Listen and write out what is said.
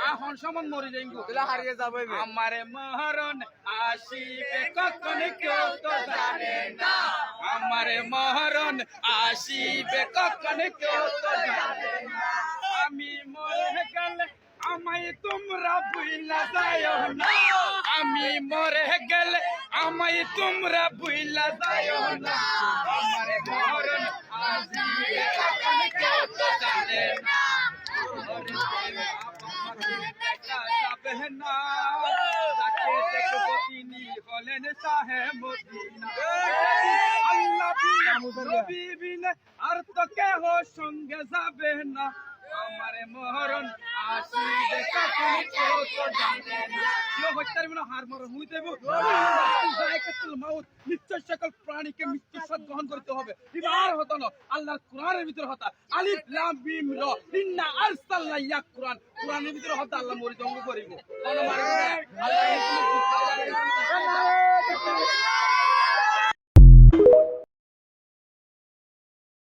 এখন সমান মরি যাইব তাহলে হারিয়ে যাবে আমারে মহরণ আসিবে কখন কেউ তো জানে না আমারে মহরণ আসিবে কখন কেউ তো জানে না আমি মরে গেলে আমায় তোমরা ভুইলা যাও না আমি মরে গেলে আমায় তোমরা ভুইলা যাও না আমারে মহরণ আসিবে কখন কেউ তো জানে না बहना ताके देखो তিনি হলেন শাহে মদিনা আল্লাহ নবী বিনে আর তো কেহ সঙ্গে যাবে না আমারে মহরণ আসিবে কখন কেউ তো জানে না কেউ হইতার বিনা হার মর হুই দেব জায়কাতুল মাউত নিশ্চয় সকল প্রাণীকে মৃত্যুর স্বাদ গ্রহণ করতে হবে এবার হতো না আল্লাহর কোরআনের ভিতরে হতা আলিফ লাম মিম র ইন্না আরসালনা ইয়া কোরআনের ভিতরে হতা আল্লাহ মরি দঙ্গ করিব কোন মারবে আল্লাহ